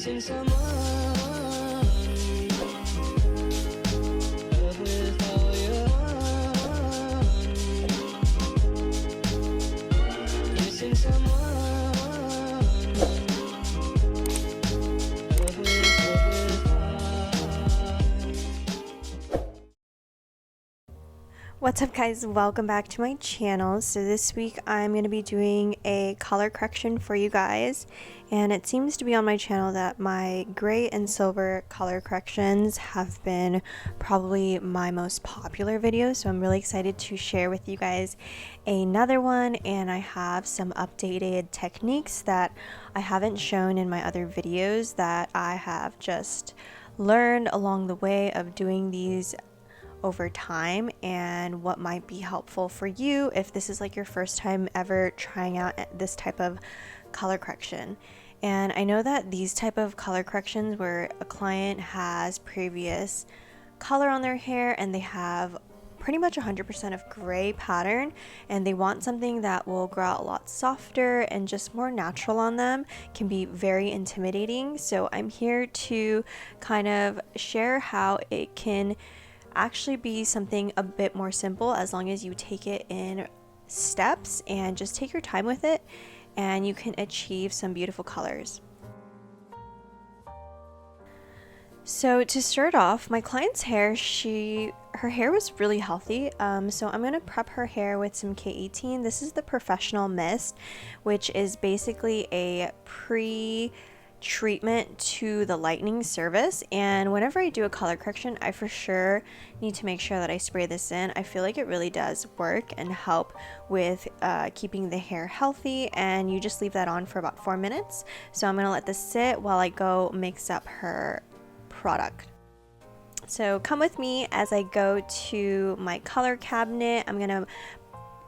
Missing someone. Love with all your heart. Missing someone. Love with heart. What's up guys, welcome back to my channel. So this week I'm going to be doing a color correction for you guys, and it seems to be on my channel that my gray and silver color corrections have been probably my most popular videos, so I'm really excited to share with you guys another one. And I have some updated techniques that I haven't shown in my other videos that I have just learned along the way of doing these over time, and what might be helpful for you if this is like your first time ever trying out this type of color correction. And I know that these type of color corrections where a client has previous color on their hair and they have pretty much 100% of gray pattern and they want something that will grow out a lot softer and just more natural on them, can be very intimidating. So I'm here to kind of share how it can actually be something a bit more simple as long as you take it in steps and just take your time with it, and you can achieve some beautiful colors. So to start off, my client's hair, her hair was really healthy, so I'm going to prep her hair with some K18. This is the Professional Mist, which is basically a treatment to the Lightening service. And whenever I do a color correction, I for sure need to make sure that I spray this in. I feel like it really does work and help with keeping the hair healthy, and you just leave that on for about 4 minutes. So I'm gonna let this sit while I go mix up her product. So come with me as I go to my color cabinet. I'm gonna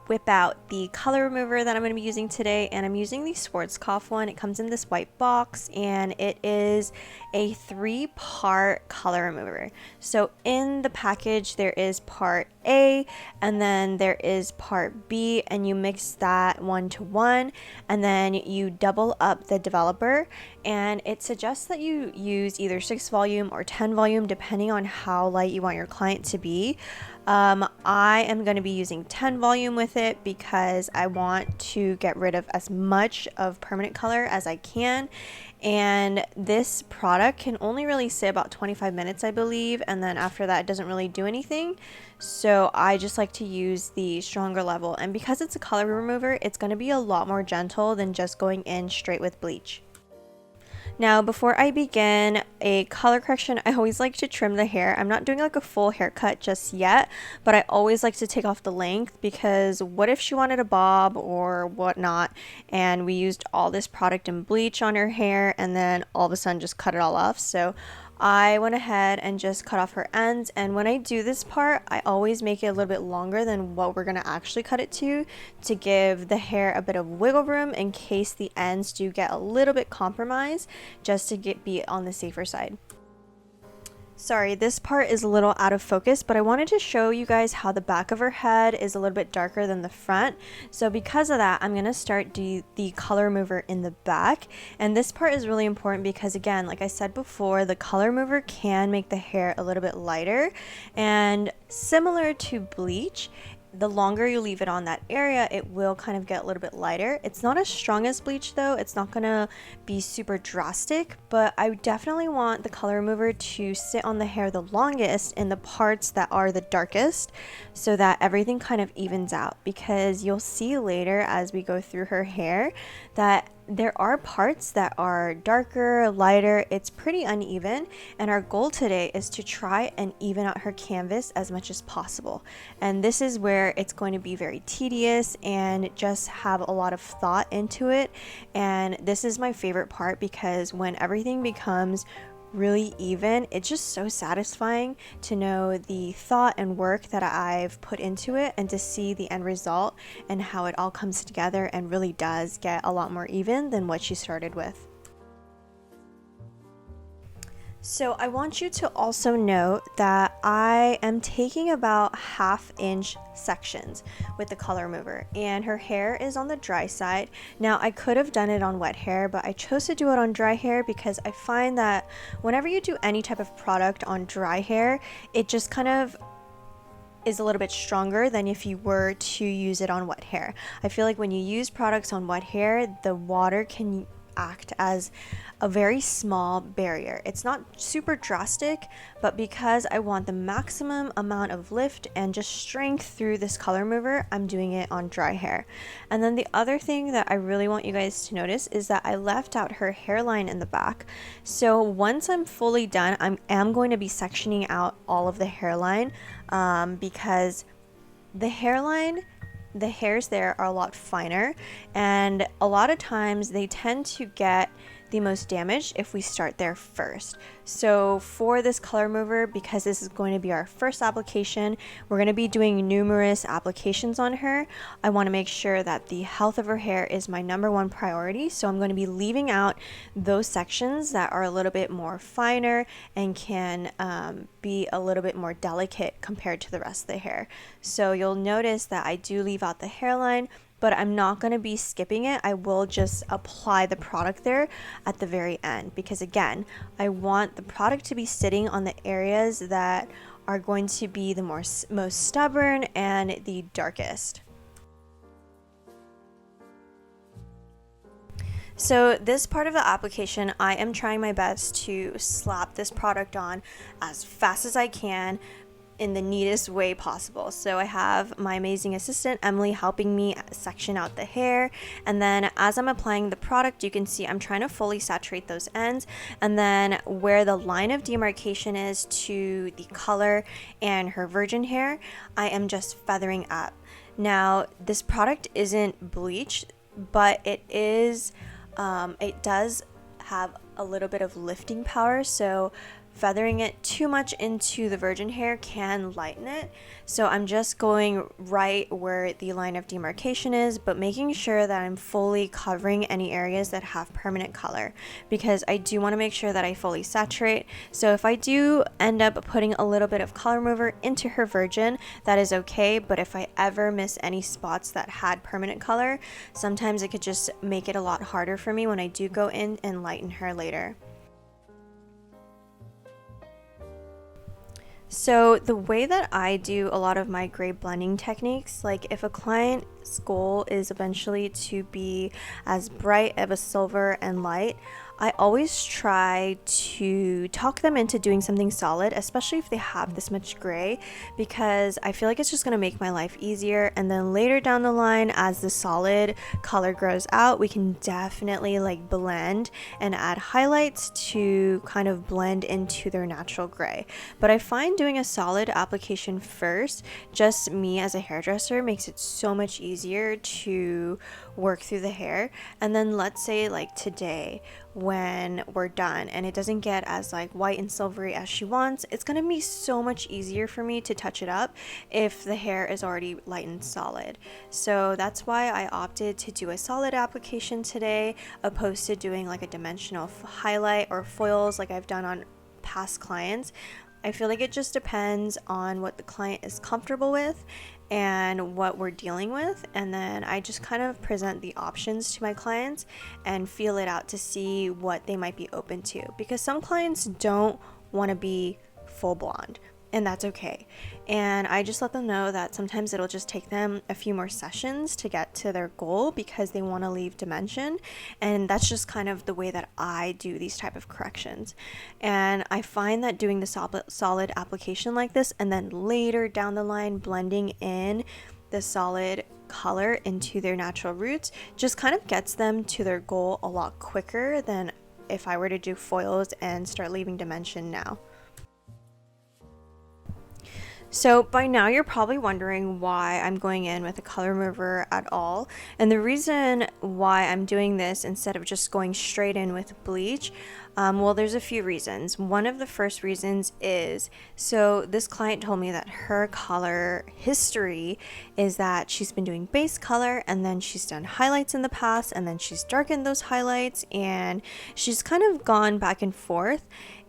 whip out the color remover that I'm going to be using today, and I'm using the Schwarzkopf one. It comes in this white box and it is a 3-part color remover. So in the package there is part A and then there is part B, and you mix that 1-to-1 and then you double up the developer, and it suggests that you use either 6 volume or 10 volume depending on how light you want your client to be. I am going to be using 10 volume with it because I want to get rid of as much of permanent color as I can, and this product can only really sit about 25 minutes I believe, and then after that it doesn't really do anything. So I just like to use the stronger level, and because it's a color remover it's going to be a lot more gentle than just going in straight with bleach. Now, before I begin a color correction, I always like to trim the hair. I'm not doing like a full haircut just yet, but I always like to take off the length, because what if she wanted a bob or whatnot, and we used all this product and bleach on her hair and then all of a sudden just cut it all off. So I went ahead and just cut off her ends, and when I do this part I always make it a little bit longer than what we're going to actually cut it to give the hair a bit of wiggle room in case the ends do get a little bit compromised, just to be on the safer side. Sorry, this part is a little out of focus, but I wanted to show you guys how the back of her head is a little bit darker than the front. So because of that, I'm going to start the color remover in the back. And this part is really important because, again, like I said before, the color remover can make the hair a little bit lighter. And similar to bleach, the longer you leave it on that area, it will kind of get a little bit lighter. It's not as strong as bleach though. It's not gonna be super drastic, but I definitely want the color remover to sit on the hair the longest in the parts that are the darkest, so that everything kind of evens out, because you'll see later as we go through her hair that there are parts that are darker, lighter. It's pretty uneven, and our goal today is to try and even out her canvas as much as possible. And this is where it's going to be very tedious and just have a lot of thought into it. And this is my favorite part, because when everything becomes really even, it's just so satisfying to know the thought and work that I've put into it, and to see the end result and how it all comes together and really does get a lot more even than what she started with. So I want you to also note that I am taking about 1/2 inch sections with the color mover, and her hair is on the dry side. Now I could have done it on wet hair, but I chose to do it on dry hair because I find that whenever you do any type of product on dry hair, it just kind of is a little bit stronger than if you were to use it on wet hair. I feel like when you use products on wet hair, the water can act as a very small barrier. It's not super drastic, but because I want the maximum amount of lift and just strength through this color mover, I'm doing it on dry hair. And then the other thing that I really want you guys to notice is that I left out her hairline in the back. So once I'm fully done, I am going to be sectioning out all of the hairline because the hairline, the hairs there are a lot finer, and a lot of times they tend to get the most damaged if we start there first. So for this color mover, because this is going to be our first application, we're going to be doing numerous applications on her. I want to make sure that the health of her hair is my #1 priority. So I'm going to be leaving out those sections that are a little bit more finer and can be a little bit more delicate compared to the rest of the hair. So you'll notice that I do leave out the hairline, but I'm not going to be skipping it. I will just apply the product there at the very end because, again, I want the product to be sitting on the areas that are going to be the most stubborn and the darkest. So this part of the application, I am trying my best to slap this product on as fast as I can in the neatest way possible. So I have my amazing assistant Emily helping me section out the hair, and then as I'm applying the product, you can see I'm trying to fully saturate those ends, and then where the line of demarcation is to the color and her virgin hair, I am just feathering up. Now this product isn't bleached, but it is it does have a little bit of lifting power, so feathering it too much into the virgin hair can lighten it. So I'm just going right where the line of demarcation is, but making sure that I'm fully covering any areas that have permanent color, because I do want to make sure that I fully saturate. So if I do end up putting a little bit of color mover into her virgin, that is okay, but if I ever miss any spots that had permanent color, sometimes it could just make it a lot harder for me when I do go in and lighten her later. So the way that I do a lot of my gray blending techniques, like if a client's goal is eventually to be as bright of a silver and light, I always try to talk them into doing something solid, especially if they have this much gray, because I feel like it's just going to make my life easier. And then later down the line, as the solid color grows out, we can definitely like blend and add highlights to kind of blend into their natural gray. But I find doing a solid application first, just me as a hairdresser, makes it so much easier to work through the hair. And then let's say like today, when we're done and it doesn't get as like white and silvery as she wants, it's going to be so much easier for me to touch it up if the hair is already light and solid. So that's why I opted to do a solid application today, opposed to doing like a dimensional highlight or foils like I've done on past clients. I feel like it just depends on what the client is comfortable with and what we're dealing with, and then I just kind of present the options to my clients and feel it out to see what they might be open to, because some clients don't want to be full blonde, and that's okay. And I just let them know that sometimes it'll just take them a few more sessions to get to their goal because they want to leave dimension, and that's just kind of the way that I do these type of corrections. And I find that doing the solid application like this, and then later down the line blending in the solid color into their natural roots, just kind of gets them to their goal a lot quicker than if I were to do foils and start leaving dimension now. So by now you're probably wondering why I'm going in with a color mover at all. And the reason why I'm doing this instead of just going straight in with bleach, well, there's a few reasons. One of the first reasons is, so this client told me that her color history is that she's been doing base color, and then she's done highlights in the past, and then she's darkened those highlights, and she's kind of gone back and forth.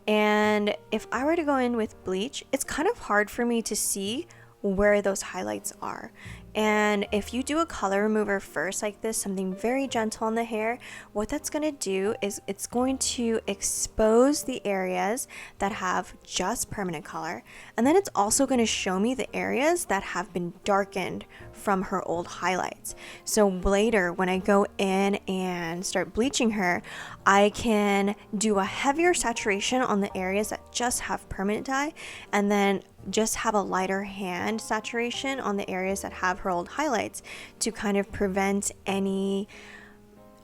And if I were to go in with bleach, it's kind of hard for me to see where those highlights are. And if you do a color remover first like this, something very gentle on the hair, what that's going to do is it's going to expose the areas that have just permanent color, and then it's also going to show me the areas that have been darkened from her old highlights. So later when I go in and start bleaching her, I can do a heavier saturation on the areas that just have permanent dye, and then just have a lighter hand saturation on the areas that have her old highlights to kind of prevent any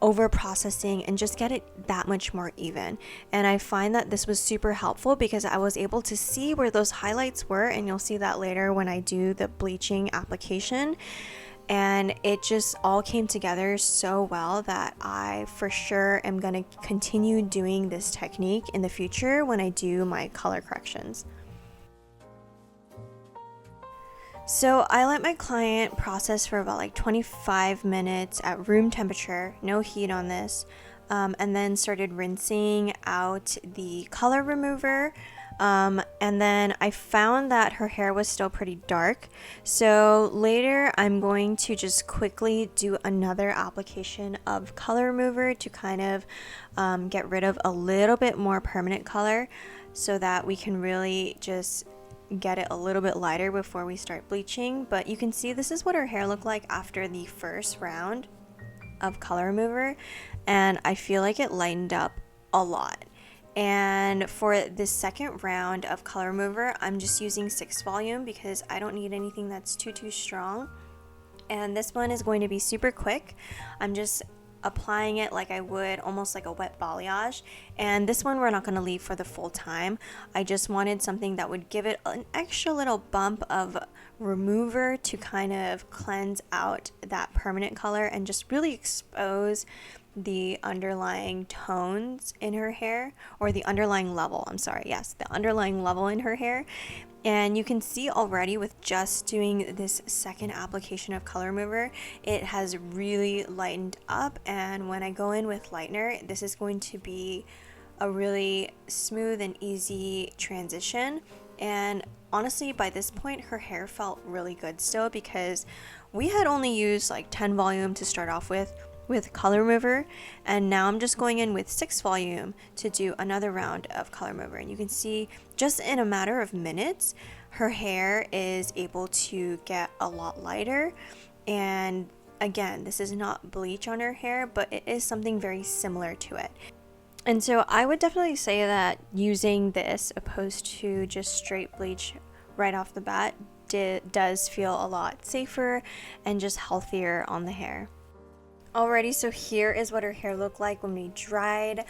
over processing and just get it that much more even. And I find that this was super helpful because I was able to see where those highlights were, and you'll see that later when I do the bleaching application. And it just all came together so well that I for sure am going to continue doing this technique in the future when I do my color corrections. So I let my client process for about like 25 minutes at room temperature, no heat on this, and then started rinsing out the color remover. And then I found that her hair was still pretty dark. So later I'm going to just quickly do another application of color remover to kind of get rid of a little bit more permanent color so that we can really just get it a little bit lighter before we start bleaching. But you can see this is what her hair looked like after the first round of color remover, and I feel like it lightened up a lot. And for the second round of color remover, I'm just using 6 volume because I don't need anything that's too strong, and this one is going to be super quick. I'm just applying it like I would almost like a wet balayage, and this one we're not going to leave for the full time. I just wanted something that would give it an extra little bump of remover to kind of cleanse out that permanent color and just really expose the underlying tones in her hair, or the underlying level, the underlying level in her hair. And you can see already with just doing this second application of color remover, it has really lightened up. And when I go in with lightener, this is going to be a really smooth and easy transition. And honestly, by this point, her hair felt really good still because we had only used like 10 volume to start off with color remover, and now I'm just going in with 6 volume to do another round of color remover. And you can see just in a matter of minutes her hair is able to get a lot lighter. And again, this is not bleach on her hair, but it is something very similar to it. And so I would definitely say that using this opposed to just straight bleach right off the bat does feel a lot safer and just healthier on the hair. Alrighty, so here is what her hair looked like when we dried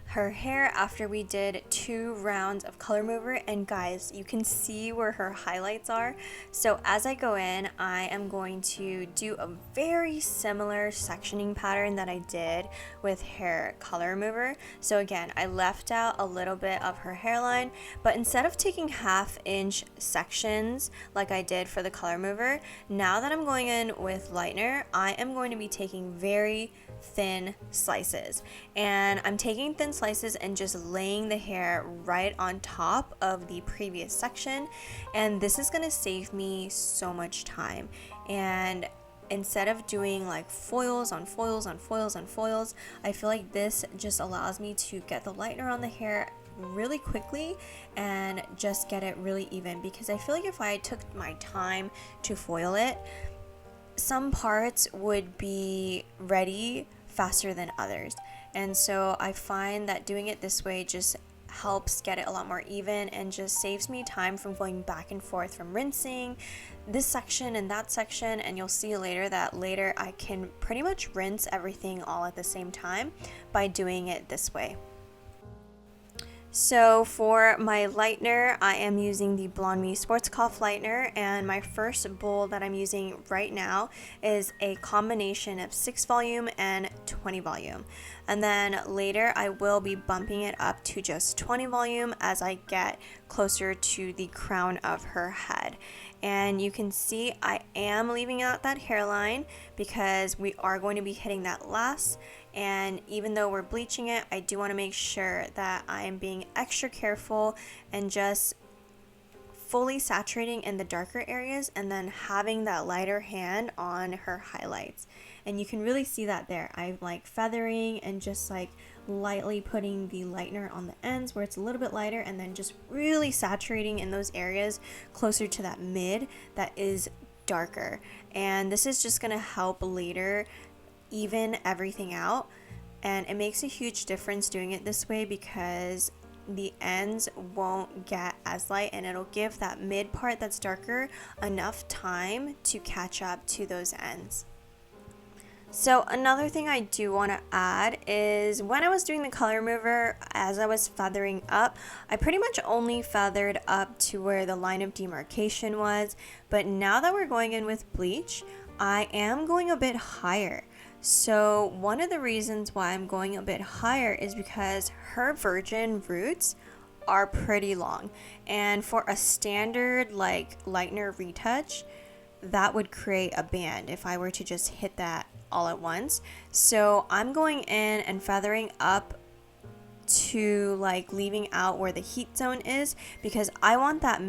her hair after we did 2 rounds of color remover. And guys, you can see where her highlights are. So as I go in, I am going to do a very similar sectioning pattern that I did with hair color remover. So again, I left out a little bit of her hairline, but instead of taking 1/2 inch sections like I did for the color remover, now that I'm going in with lightener, I am going to be taking very thin slices. And I'm taking thin slices and just laying the hair right on top of the previous section, and this is going to save me so much time. And instead of doing like foils on foils on foils on foils, I feel like this just allows me to get the lightener on the hair really quickly and just get it really even, because I feel like if I took my time to foil it, some parts would be ready faster than others. And so I find that doing it this way just helps get it a lot more even and just saves me time from going back and forth from rinsing this section and that section. And you'll see later that later I can pretty much rinse everything all at the same time by doing it this way. So for my lightener, I am using the Blonde Me Sports Cough lightener, and my first bowl that I'm using right now is a combination of 6 volume and 20 volume. And then later I will be bumping it up to just 20 volume as I get closer to the crown of her head. And you can see I am leaving out that hairline because we are going to be hitting that last And even though we're bleaching it, I do want to make sure that I am being extra careful and just fully saturating in the darker areas and then having that lighter hand on her highlights. And you can really see that there. I'm like feathering and just like lightly putting the lightener on the ends where it's a little bit lighter, and then just really saturating in those areas closer to that mid that is darker. And this is just going to help later even everything out. And it makes a huge difference doing it this way because the ends won't get as light, and it'll give that mid part that's darker enough time to catch up to those ends. So another thing I do want to add is when I was doing the color remover, as I was feathering up, I pretty much only feathered up to where the line of demarcation was, but now that we're going in with bleach, I am going a bit higher. So one of the reasons why I'm going a bit higher is because her virgin roots are pretty long, and for a standard like lightener retouch, that would create a band if I were to just hit that all at once. So I'm going in and feathering up to like leaving out where the heat zone is, because I want that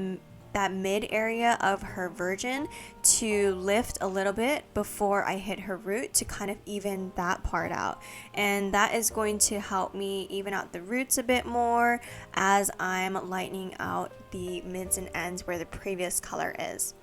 mid area of her virgin to lift a little bit before I hit her root to kind of even that part out. And that is going to help me even out the roots a bit more as I'm lightening out the mids and ends where the previous color is.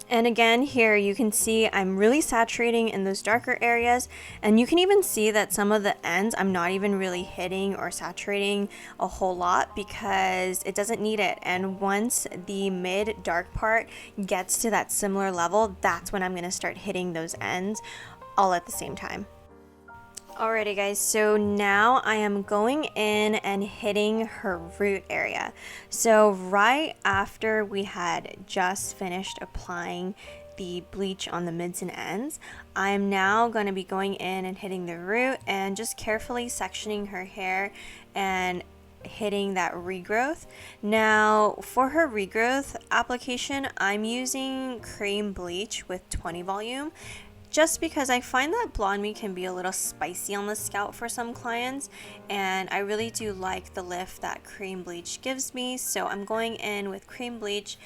And again, here you can see I'm really saturating in those darker areas, and you can even see that some of the ends I'm not even really hitting or saturating a whole lot because it doesn't need it. And once the mid dark part gets to that similar level, that's when I'm going to start hitting those ends all at the same time. Alrighty guys, so now I am going in and hitting her root area. So right after we had just finished applying the bleach on the mids and ends, I'm now going to be going in and hitting the root and just carefully sectioning her hair and hitting that regrowth. Now for her regrowth application, I'm using cream bleach with 20 volume, just because I find that blonde me can be a little spicy on the scalp for some clients, and I really do like the lift that cream bleach gives me. So I'm going in with cream bleach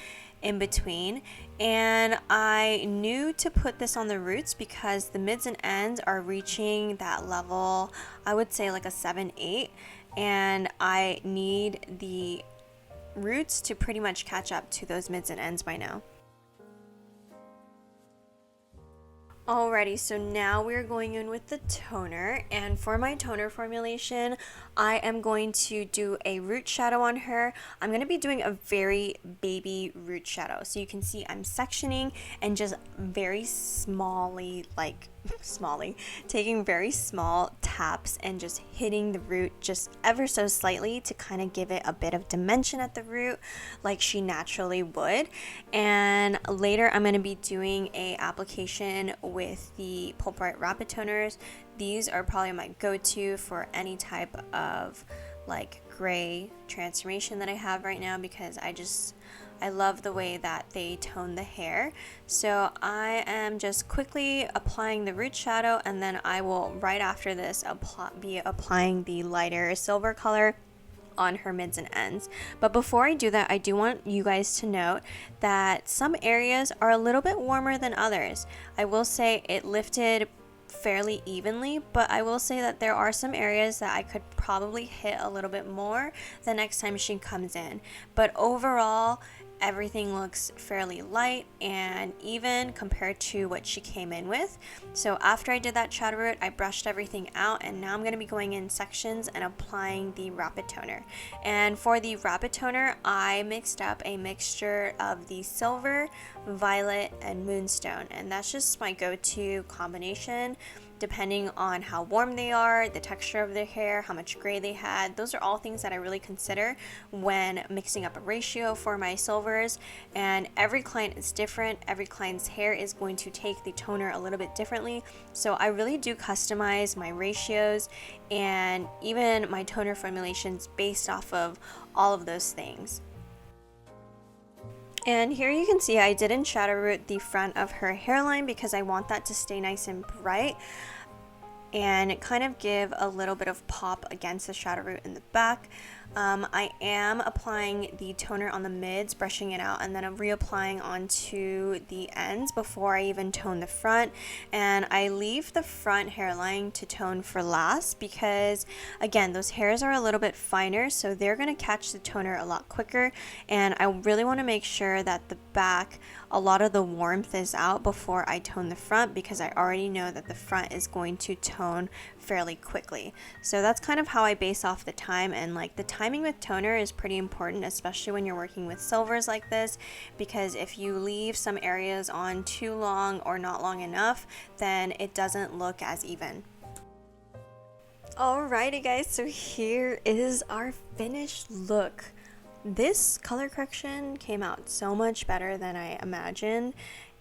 in between, and I knew to put this on the roots because the mids and ends are reaching that level, I would say like a 7-8, and I need the roots to pretty much catch up to those mids and ends by now. Alrighty, so now we're going in with the toner, and for my toner formulation, I am going to do a root shadow on her. I'm going to be doing a very baby root shadow. So you can see I'm sectioning and just very taking very small taps and just hitting the root just ever so slightly to kind of give it a bit of dimension at the root like she naturally would. And later I'm going to be doing a application with the Pulp Bright Rapid Toners. These are probably my go-to for any type of like gray transformation that I have right now because I love the way that they tone the hair. So I am just quickly applying the root shadow, and then I will right after this be applying the lighter silver color on her mids and ends. But before I do that, I do want you guys to note that some areas are a little bit warmer than others. I will say it lifted fairly evenly, but I will say that there are some areas that I could probably hit a little bit more the next time she comes in. But overall, everything looks fairly light and even compared to what she came in with. So after I did that shadow root, I brushed everything out, and now I'm going to be going in sections and applying the rapid toner. And for the rapid toner, I mixed up a mixture of the silver, violet, and moonstone, and that's just my go-to combination depending on how warm they are, the texture of their hair, how much gray they had. Those are all things that I really consider when mixing up a ratio for my silvers. And every client is different. Every client's hair is going to take the toner a little bit differently. So I really do customize my ratios and even my toner formulations based off of all of those things. And here you can see I didn't shadow root the front of her hairline because I want that to stay nice and bright. and kind of give a little bit of pop against the shadow root in the back. I am applying the toner on the mids, brushing it out, and then I'm reapplying onto the ends before I even tone the front. And I leave the front hairline to tone for last because, again, those hairs are a little bit finer, so they're going to catch the toner a lot quicker. And I really want to make sure that the back, a lot of the warmth is out before I tone the front, because I already know that the front is going to tone fairly quickly. So that's kind of how I base off the time, and like the timing with toner is pretty important, especially when you're working with silvers like this, because if you leave some areas on too long or not long enough, then it doesn't look as even. Alrighty guys, so here is our finished look. This color correction came out so much better than I imagined,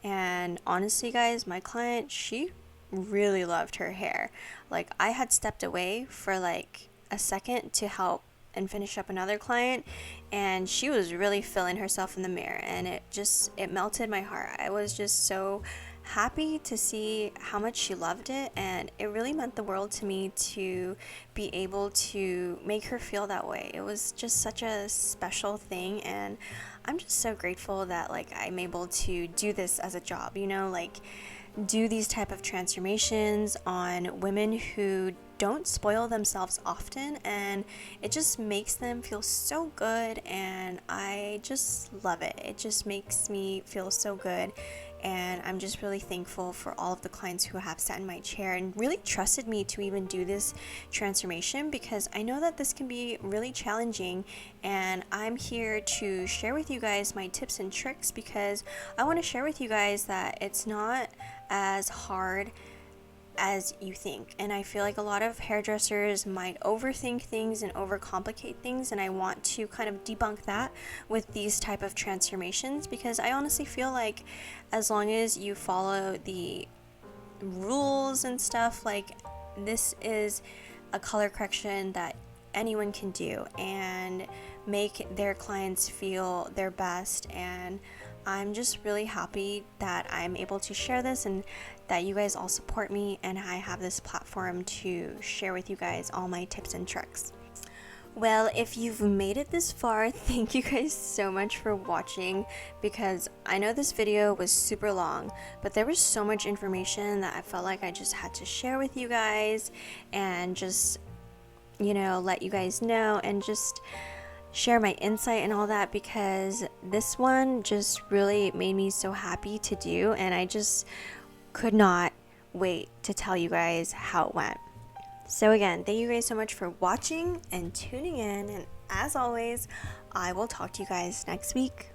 and honestly guys, my client, she really loved her hair. Like, I had stepped away for like a second to help and finish up another client, and she was really feeling herself in the mirror, and it melted my heart. I was just so happy to see how much she loved it, and it really meant the world to me to be able to make her feel that way. It was just such a special thing, and I'm just so grateful that like I'm able to do this as a job, you know, like do these type of transformations on women who don't spoil themselves often, and it just makes them feel so good, and I just love it. It just makes me feel so good, and I'm just really thankful for all of the clients who have sat in my chair and really trusted me to even do this transformation, because I know that this can be really challenging, and I'm here to share with you guys my tips and tricks, because I want to share with you guys that it's not as hard as you think. And I feel like a lot of hairdressers might overthink things and overcomplicate things, and I want to kind of debunk that with these type of transformations, because I honestly feel like as long as you follow the rules and stuff, like this is a color correction that anyone can do and make their clients feel their best. And I'm just really happy that I'm able to share this and that you guys all support me, and I have this platform to share with you guys all my tips and tricks. Well, if you've made it this far, thank you guys so much for watching, because I know this video was super long, but there was so much information that I felt like I just had to share with you guys and just, you know, let you guys know and just share my insight and all that, because this one just really made me so happy to do, and I just could not wait to tell you guys how it went. So again, thank you guys so much for watching and tuning in, and as always, I will talk to you guys next week.